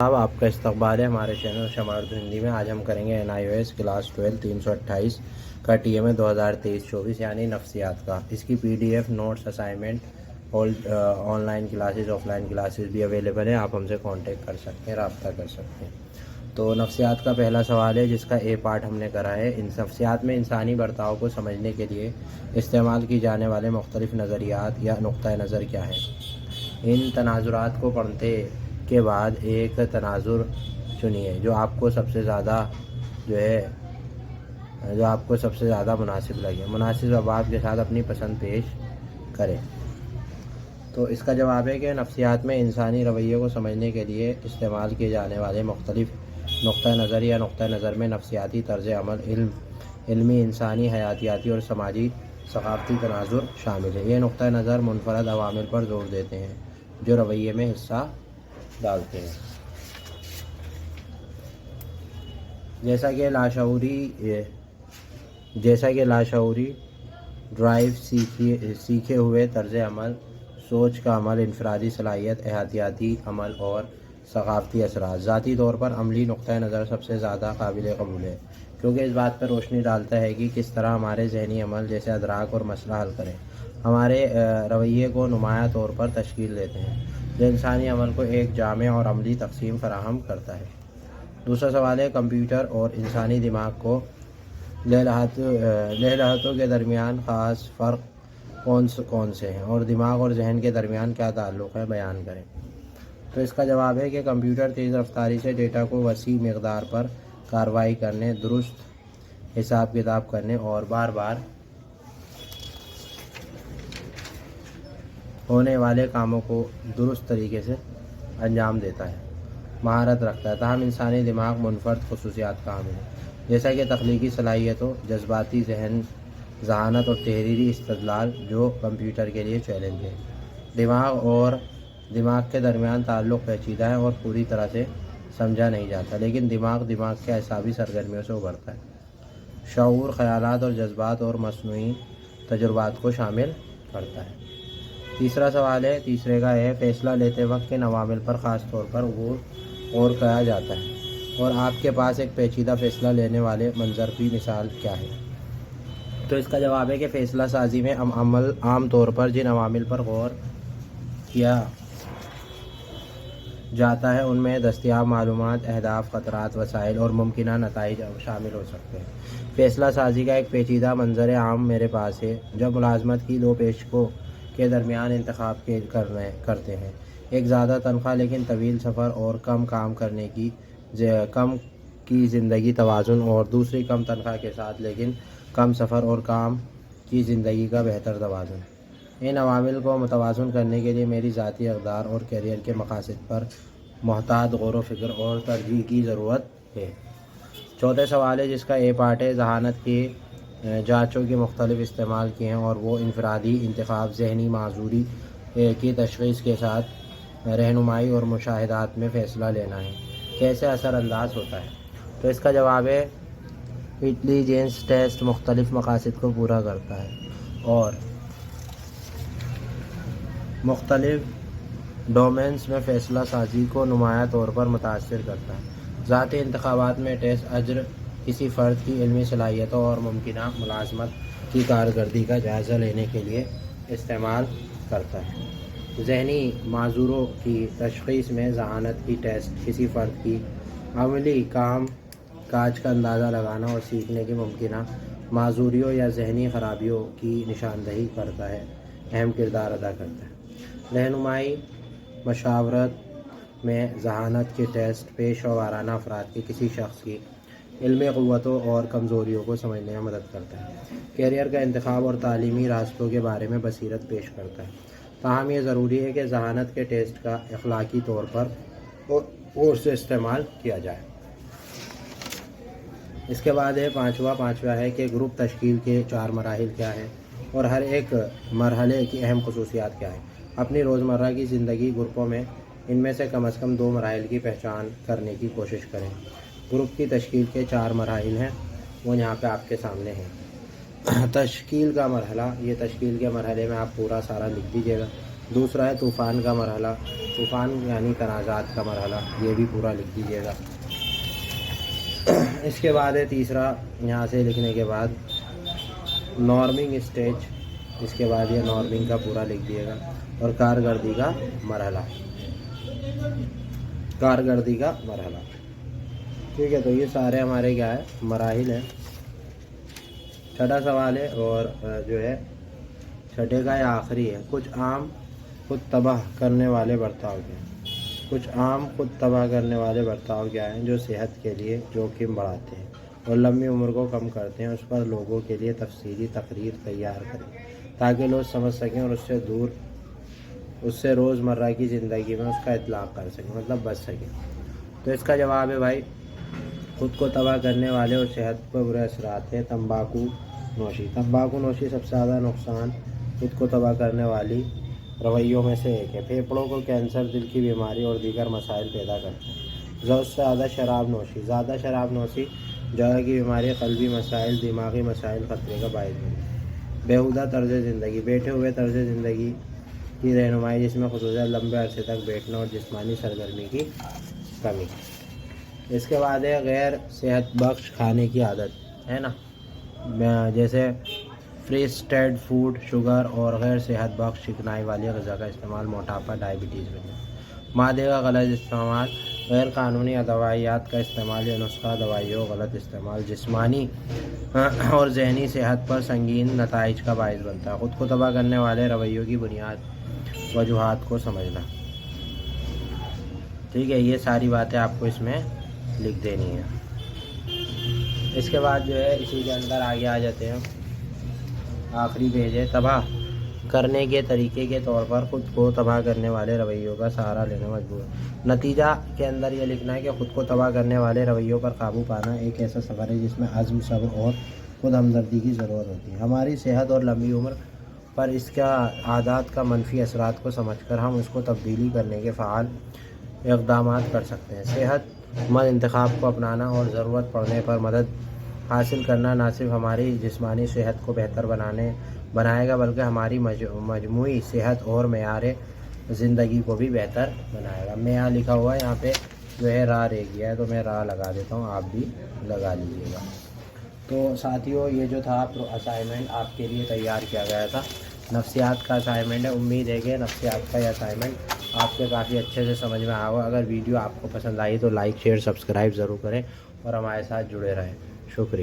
اب آپ کا استقبال ہے ہمارے چینل شمارت ہندی میں۔ آج ہم کریں گے NIOS کلاس 12 328 کا TMA 2023-24 یعنی نفسیات کا۔ اس کی PDF notes assignment online classes offline classes بھی اویلیبل ہیں۔ آپ ہم سے کانٹیکٹ کر سکتے ہیں، رابطہ کر سکتے ہیں۔ تو نفسیات کا پہلا سوال ہے جس کا A پارٹ ہم نے کرا ہے۔ ان نفسیات میں انسانی برتاؤ کو سمجھنے کے لیے استعمال کی جانے والے مختلف نظریات یا نقطۂ نظر کیا ہیں؟ ان تناظرات کو پڑھنے کے بعد ایک تناظر چنیے جو آپ کو سب سے زیادہ مناسب لگے۔ مناسب ابعاد کے ساتھ اپنی پسند پیش کریں۔ تو اس کا جواب ہے کہ نفسیات میں انسانی رویے کو سمجھنے کے لیے استعمال کیے جانے والے مختلف نقطۂ نظر یا نقطۂ نظر میں نفسیاتی طرز عمل، علمی، انسانی، حیاتیاتی اور سماجی ثقافتی تناظر شامل ہیں۔ یہ نقطۂ نظر منفرد عوامل پر زور دیتے ہیں جو رویے میں حصہ ڈالتے ہیں، جیسا کہ لاشعوری ڈرائیو، سیکھے ہوئے طرز عمل، سوچ کا عمل، انفرادی صلاحیت، حیاتیاتی عمل اور ثقافتی اثرات۔ ذاتی طور پر عملی نقطۂ نظر سب سے زیادہ قابل قبول ہے کیونکہ اس بات پر روشنی ڈالتا ہے کہ کس طرح ہمارے ذہنی عمل جیسے ادراک اور مسئلہ حل کریں ہمارے رویے کو نمایاں طور پر تشکیل دیتے ہیں، جو انسانی عمل کو ایک جامع اور عملی تقسیم فراہم کرتا ہے۔ دوسرا سوال ہے کمپیوٹر اور انسانی دماغ کو لہلہتوں کے درمیان خاص فرق کون سے ہیں اور دماغ اور ذہن کے درمیان کیا تعلق ہے، بیان کریں۔ تو اس کا جواب ہے کہ کمپیوٹر تیز رفتاری سے ڈیٹا کو وسیع مقدار پر کارروائی کرنے، درست حساب کتاب کرنے اور بار بار ہونے والے کاموں کو درست طریقے سے انجام دیتا ہے، مہارت رکھتا ہے۔ تاہم انسانی دماغ منفرد خصوصیات کا حامل ہے، جیسا کہ تخلیقی صلاحیتوں، جذباتی ذہانت اور تحریری استدلال، جو کمپیوٹر کے لیے چیلنج ہے۔ دماغ اور دماغ کے درمیان تعلق پیچیدہ ہے اور پوری طرح سے سمجھا نہیں جاتا، لیکن دماغ کے اعصابی سرگرمیوں سے ابھرتا ہے، شعور، خیالات اور جذبات اور مصنوعی تجربات کو شامل کرتا ہے۔ تیسرا سوال ہے، تیسرے کا ہے فیصلہ لیتے وقت کن عوامل پر خاص طور پر غور کیا جاتا ہے اور آپ کے پاس ایک پیچیدہ فیصلہ لینے والے منظر کی مثال کیا ہے؟ تو اس کا جواب ہے کہ فیصلہ سازی میں عام طور پر جن عوامل پر غور کیا جاتا ہے ان میں دستیاب معلومات، اہداف، خطرات، وسائل اور ممکنہ نتائج شامل ہو سکتے ہیں۔ فیصلہ سازی کا ایک پیچیدہ منظر عام میرے پاس ہے جب ملازمت کی دو پیشوں کے درمیان انتخاب کرتے ہیں، ایک زیادہ تنخواہ لیکن طویل سفر اور کم کام کرنے کی زندگی توازن، اور دوسری کم تنخواہ کے ساتھ لیکن کم سفر اور کام کی زندگی کا بہتر توازن۔ ان عوامل کو متوازن کرنے کے لیے میری ذاتی اقدار اور کیریئر کے مقاصد پر محتاط غور و فکر اور ترجیح کی ضرورت ہے۔ چوتھا سوال ہے جس کا A پارٹ ہے ذہانت کی جانچوں کے مختلف استعمال کیے ہیں اور وہ انفرادی انتخاب، ذہنی معذوری کی تشخیص کے ساتھ رہنمائی اور مشاہدات میں فیصلہ لینا ہے کیسے اثر انداز ہوتا ہے۔ تو اس کا جواب ہے انٹیلیجنس ٹیسٹ مختلف مقاصد کو پورا کرتا ہے اور مختلف ڈومینز میں فیصلہ سازی کو نمایاں طور پر متاثر کرتا ہے۔ ذاتی انتخابات میں ٹیسٹ اجر کسی فرد کی علمی صلاحیتوں اور ممکنہ ملازمت کی کارکردگی کا جائزہ لینے کے لیے استعمال کرتا ہے۔ ذہنی معذوروں کی تشخیص میں ذہانت کی ٹیسٹ کسی فرد کی عملی کام کاج کا اندازہ لگانا اور سیکھنے کی ممکنہ معذوریوں یا ذہنی خرابیوں کی نشاندہی کرتا ہے، اہم کردار ادا کرتا ہے۔ رہنمائی مشاورت میں ذہانت کے ٹیسٹ پیشہ ورانہ افراد کی کسی شخص کی علمی قوتوں اور کمزوریوں کو سمجھنے میں مدد کرتا ہے، کیریئر کا انتخاب اور تعلیمی راستوں کے بارے میں بصیرت پیش کرتا ہے۔ تاہم یہ ضروری ہے کہ ذہانت کے ٹیسٹ کا اخلاقی طور پر غور سے استعمال کیا جائے۔ اس کے بعد ہے پانچواں ہے کہ گروپ تشکیل کے 4 مراحل کیا ہیں اور ہر ایک مرحلے کی اہم خصوصیات کیا ہیں۔ اپنی روزمرہ کی زندگی گروپوں میں ان میں سے کم 2 مراحل کی پہچان کرنے کی کوشش کریں۔ گروپ کی تشکیل کے 4 مراحل ہیں، وہ یہاں پہ آپ کے سامنے ہیں۔ تشکیل کا مرحلہ، یہ تشکیل کے مرحلے میں آپ پورا سارا لکھ دیجیے گا۔ دوسرا ہے طوفان کا مرحلہ، طوفان یعنی تنازعات کا مرحلہ، یہ بھی پورا لکھ دیجیے گا۔ اس کے بعد ہے تیسرا، یہاں سے لکھنے کے بعد نارمنگ اسٹیج، اس کے بعد یہ نارمنگ کا پورا لکھ دیے گا، اور کارکردگی کا مرحلہ، کارکردگی کا مرحلہ، ٹھیک ہے۔ تو یہ سارے ہمارے کیا ہے، مراحل ہیں۔ چھٹا سوال ہے، اور جو ہے چھٹے کا یہ آخری ہے، کچھ عام خود تباہ کرنے والے برتاؤ کیا ہیں؟ کچھ عام خود تباہ کرنے والے برتاؤ کیا ہیں جو صحت کے لیے جوخم بڑھاتے ہیں اور لمبی عمر کو کم کرتے ہیں؟ اس پر لوگوں کے لیے تفصیلی تقریر تیار کریں تاکہ لوگ سمجھ سکیں اور اس سے روزمرہ کی زندگی میں اس کا اطلاق کر سکیں، مطلب بچ سکیں۔ تو اس کا جواب ہے بھائی، خود کو تباہ کرنے والے اور صحت پر برے اثرات ہیں تمباکو نوشی۔ تمباکو نوشی سب سے زیادہ نقصان خود کو تباہ کرنے والی رویوں میں سے ایک ہے، پھیپھڑوں کو کینسر، دل کی بیماری اور دیگر مسائل پیدا کرتے ہیں۔ ضرورت سے زیادہ شراب نوشی، زیادہ شراب نوشی جگہ کی بیماری، قلبی مسائل، دماغی مسائل خطرے کا باعث بنتی ہے۔ بیہودہ طرز زندگی، بیٹھے ہوئے طرز زندگی کی رہنمائی، جس میں خصوصاً لمبے عرصے تک بیٹھنا اور جسمانی سرگرمی کی کمی۔ اس کے بعد ہے غیر صحت بخش کھانے کی عادت، ہے نا، جیسے فریزڈ فوڈ، شوگر اور غیر صحت بخش چکنائی والی غذا کا استعمال، موٹاپا، ڈائبٹیز وغیرہ۔ مادے کا غلط استعمال، غیر قانونی ادویات کا استعمال یا نسخہ دوائیوں کا غلط استعمال جسمانی اور ذہنی صحت پر سنگین نتائج کا باعث بنتا ہے۔ خود کو تباہ کرنے والے رویوں کی بنیاد وجوہات کو سمجھنا، ٹھیک ہے۔ یہ ساری باتیں آپ کو اس میں لکھ دینی ہے۔ اس کے بعد جو ہے اسی کے اندر آگے آ جاتے ہیں، آخری پیج ہے، تباہ کرنے کے طریقے کے طور پر خود کو تباہ کرنے والے رویوں کا سہارا لینے مجبور۔ نتیجہ کے اندر یہ لکھنا ہے کہ خود کو تباہ کرنے والے رویوں پر قابو پانا ایک ایسا سفر ہے جس میں عزم، صبر اور خود ہمدردی کی ضرورت ہوتی ہے۔ ہماری صحت اور لمبی عمر پر اس کا عادات کا منفی اثرات کو سمجھ کر ہم اس کو تبدیلی کرنے کے فعال اقدامات کر سکتے ہیں۔ صحت مند انتخاب کو اپنانا اور ضرورت پڑنے پر مدد حاصل کرنا نہ صرف ہماری جسمانی صحت کو بہتر بنائے گا بلکہ ہماری مجموعی صحت اور معیار زندگی کو بھی بہتر بنائے گا۔ میں یہاں لکھا ہوا ہے، یہاں پہ جو ہے راہ رہ گیا ہے تو میں راہ لگا دیتا ہوں، آپ بھی لگا لیجیے گا۔ تو ساتھیوں، یہ جو تھا اسائنمنٹ آپ کے لیے تیار کیا گیا تھا، نفسیات کا اسائنمنٹ ہے۔ امید ہے کہ نفسیات کا یہ اسائنمنٹ آپ کے کافی اچھے سے سمجھ میں آیا ہوگا۔ اگر ویڈیو آپ کو پسند آئی تو لائک، شیئر، سبسکرائب ضرور کریں اور ہمارے ساتھ جڑے رہیں۔ شکریہ۔